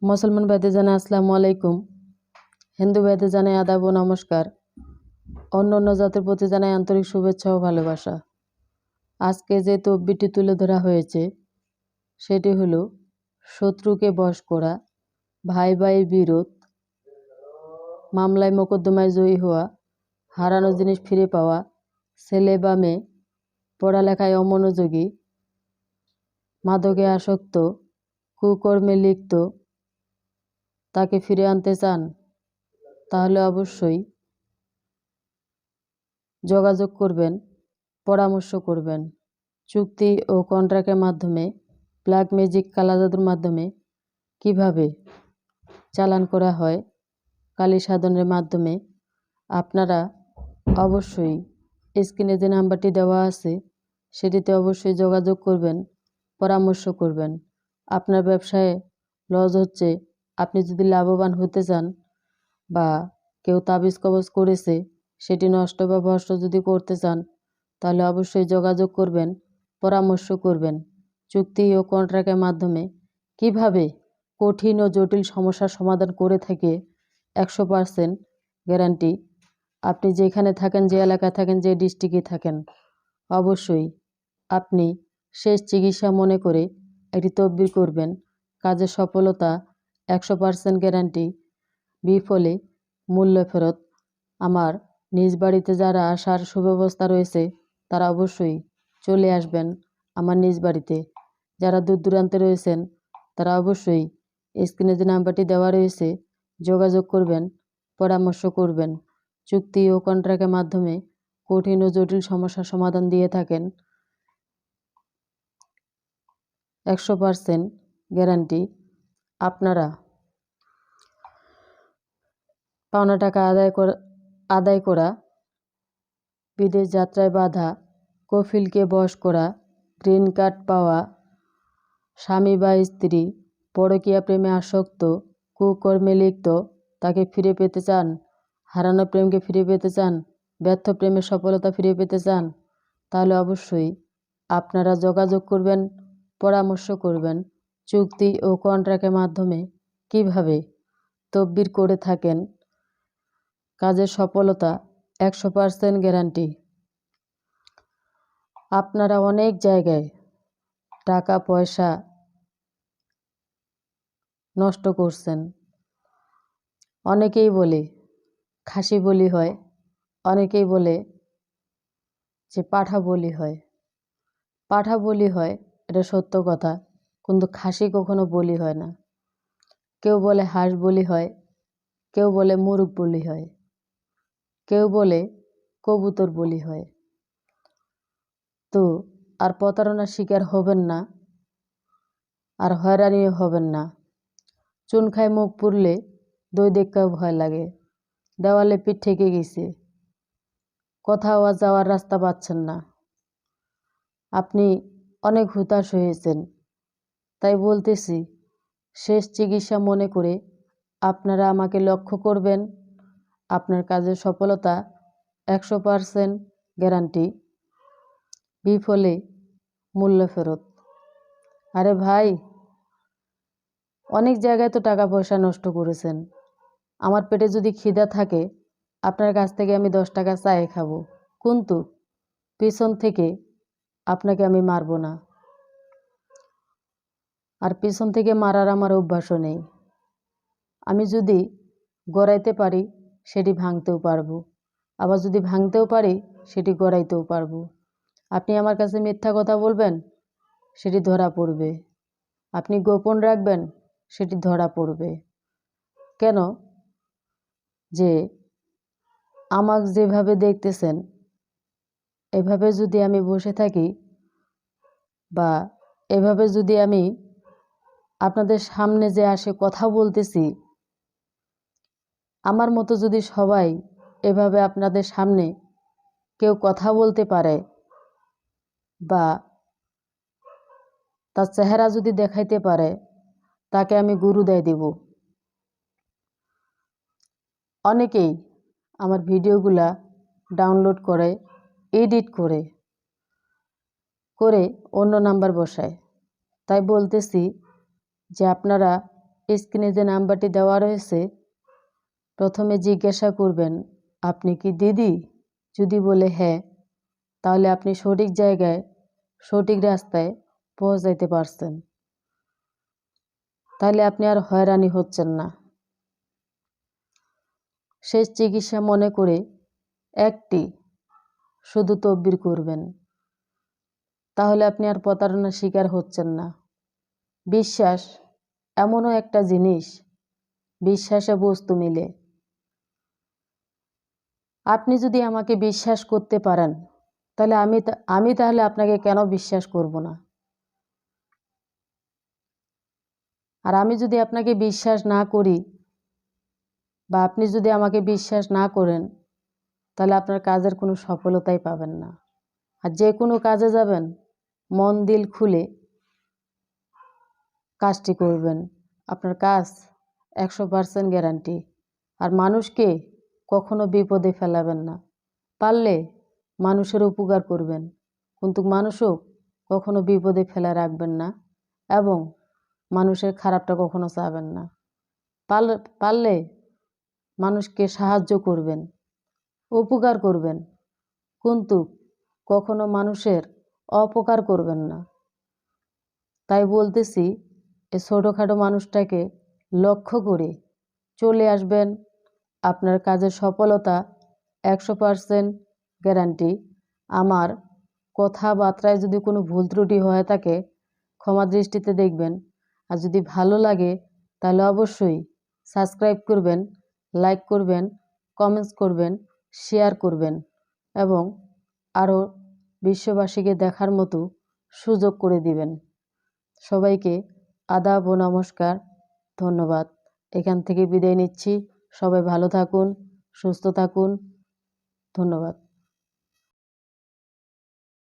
মুসলমান ভাইদের জানাই আসসালামু আলাইকুম, হিন্দু ভাইদের জানাই আদাব ও নমস্কার, অন্য অন্য জাতির প্রতি জানাই আন্তরিক শুভেচ্ছা ও ভালোবাসা। আজকে যে তদবিরটি তুলে ধরা হয়েছে সেটি হলো শত্রুকে বশ করা, ভাই ভাইয়ের বিরোধ, মামলায় মোকদ্দমায় জয়ী হওয়া, হারানো জিনিস ফিরে পাওয়া, ছেলে বা মেয়ে পড়ালেখায় অমনোযোগী, মাদকে আসক্ত, কুকর্মে লিপ্ত, তাকে ফিরে আনতে চান তাহলে অবশ্যই যোগাযোগ করবেন, পরামর্শ করবেন। চুক্তি ও কন্ট্রাক্টের মাধ্যমে, ব্ল্যাক ম্যাজিক কালা জাদুর মাধ্যমে কিভাবে চালান করা হয় কালী সাধনের মাধ্যমে আপনারা অবশ্যই স্ক্রিনে যে নাম্বারটি দেওয়া আছে সেটিতে অবশ্যই যোগাযোগ করবেন, পরামর্শ করবেন। আপনার ব্যবসায় লস হচ্ছে, আপনি যদি লাভবান হতে চান বা কেউ তাবিজ কবজ করেছে সেটি নষ্ট বা ভ্রষ্ট যদি করতে চান তাহলে অবশ্যই যোগাযোগ করবেন, পরামর্শ করবেন। চুক্তি ও কন্ট্রাক্টের মাধ্যমে কিভাবে কঠিন ও জটিল সমস্যার সমাধান করে থাকে 100% গ্যারান্টি। আপনি যেখানে থাকেন, যে এলাকায় থাকেন, যে ডিস্ট্রিক্টে থাকেন, অবশ্যই আপনি শেষ চিকিৎসা মনে করে একটি তদবির করবেন। কাজের সফলতা 100% গ্যারান্টি, বিফলে মূল্য ফেরত। আমার নিজ বাড়িতে যারা আসার সুব্যবস্থা রয়েছে তারা অবশ্যই চলে আসবেন আমার নিজ বাড়িতে। যারা দূর দূরান্তে রয়েছেন তারা অবশ্যই স্ক্রিনে যে নাম্বারটি দেওয়া রয়েছে যোগাযোগ করবেন, পরামর্শ করবেন। চুক্তি ও কন্ট্রাক্টের মাধ্যমে কঠিন ও জটিল সমস্যার সমাধান দিয়ে থাকেন 100% গ্যারান্টি। আপনারা পাওনা টাকা আদায় করা, বিদেশ যাত্রায় বাধা, কফিলকে বশ করা, গ্রিন কার্ড পাওয়া, স্বামী বা স্ত্রী পরকীয়া প্রেমে আসক্ত, কুকর্মে লিপ্ত, তাকে ফিরে পেতে চান, হারানো প্রেমকে ফিরে পেতে চান, ব্যর্থ প্রেমের সফলতা ফিরে পেতে চান, তাহলে অবশ্যই আপনারা যোগাযোগ করবেন, পরামর্শ করবেন। চুক্তি ও কন্ট্রাক্টের মাধ্যমে কিভাবে তদবির করে থাকেন, কাজের সফলতা 100% গ্যারান্টি। আপনারা অনেক জায়গায় টাকা পয়সা নষ্ট করছেন। অনেকেই বলে খাসি বলি হয়, অনেকেই বলে যে পাঠা বলি হয়। পাঠা বলি হয়, এটা সত্য কথা, কিন্তু খাসি কখনো বলি হয় না। কেউ বলে হাঁস বলি হয়, কেউ বলে মুরগ বলি হয়, কেউ বলে কবুতর বলি হয়। তো আর প্রতারণার শিকার হবেন না, আর হয়রানিও হবেন না। চুন খায় মুখ পুড়লে দই দেখতেও ভয় লাগে, দেওয়ালে পিঠ ঠেকে গেছে, কোথাও আর যাওয়ার রাস্তা পাচ্ছেন না, আপনি অনেক হতাশ হয়েছেন। তাই বলতেছি, শেষ চিকিৎসা মনে করে আপনারা আমাকে লক্ষ্য করবেন। আপনার কাজের সফলতা 100% গ্যারান্টি, বিফলে মূল্য ফেরত। আরে ভাই, অনেক জায়গায় তো টাকা পয়সা নষ্ট করেছেন। আমার পেটে যদি খিদা থাকে আপনার কাছ থেকে আমি 10 টাকা চায়ে খাবো, কিন্তু পিছন থেকে আপনাকে আমি মারব না। আর পিছন থেকে মারার আমার অভ্যাসও নেই। আমি যদি গড়াইতে পারি সেটি ভাঙতেও পারবো, আবার যদি ভাঙতেও পারি সেটি গড়াইতেও পারবো। আপনি আমার কাছে মিথ্যা কথা বলবেন, সেটি ধরা পড়বে। আপনি গোপন রাখবেন, সেটি ধরা পড়বে। কেন? যে আমাকে যেভাবে দেখতেছেন এভাবে যদি আমি বসে থাকি বা এভাবে যদি আমি আপনাদের সামনে যে আসে কথা বলতেছি, আমার মতো যদি সবাই এভাবে আপনাদের সামনে কেউ কথা বলতে পারে বা তার চেহারা যদি দেখাইতে পারে, তাকে আমি গুরুদায় দেব। অনেকেই আমার ভিডিওগুলা ডাউনলোড করে, এডিট করে অন্য নাম্বার বসায়। তাই বলতেছি যে আপনারা স্ক্রিনে যে নাম্বারটি দেওয়া রয়েছে, প্রথমে জিজ্ঞাসা করবেন, আপনি কি দিদি? যদি বলে হ্যাঁ, তাহলে আপনি সঠিক জায়গায় সঠিক রাস্তায় পৌঁছাইতে পারছেন। তাহলে আপনি আর হয়রানি হচ্ছেন না। শেষ চিকিৎসা মনে করে একটি শুধু তদবির করবেন, তাহলে আপনি আর প্রতারণার শিকার হচ্ছেন না। বিশ্বাস এমনও একটা জিনিস, বিশ্বাসে বস্তু মিলে। আপনি যদি আমাকে বিশ্বাস করতে পারেন, তাহলে আমি তাহলে আপনাকে কেন বিশ্বাস করব না? আর আমি যদি আপনাকে বিশ্বাস না করি, বা আপনি যদি আমাকে বিশ্বাস না করেন, তাহলে আপনার কাজের কোনো সফলতাই পাবেন না। আর যে কোনো কাজে যাবেন, মন দিল খুলে কাজটি করবেন, আপনার কাজ 100% গ্যারান্টি। আর মানুষকে কখনো বিপদে ফেলাবেন না। পারলে মানুষের উপকার করবেন, কিন্তু মানুষও কখনো বিপদে ফেলে রাখবেন না, এবং মানুষের খারাপটা কখনো চাবেন না। পারলে মানুষকে সাহায্য করবেন, উপকার করবেন, কিন্তু কখনো মানুষের অপকার করবেন না। তাই বলতেছি, এই ছোটোখাটো মানুষটাকে লক্ষ্য করে চলে আসবেন। আপনার কাজের সফলতা 100% গ্যারান্টি। আমার কথাবার্তায় যদি কোনো ভুল ত্রুটি হয়ে থাকে, ক্ষমা দৃষ্টিতে দেখবেন। আর যদি ভালো লাগে, তাহলে অবশ্যই সাবস্ক্রাইব করবেন, লাইক করবেন, কমেন্টস করবেন, শেয়ার করবেন, এবং আরও বিশ্ববাসীকে দেখার মতো সুযোগ করে দিবেন। সবাইকে আদাব ও নমস্কার, ধন্যবাদ। এখান থেকে বিদায় নিচ্ছি। সবাই ভালো থাকুন, সুস্থ থাকুন। ধন্যবাদ।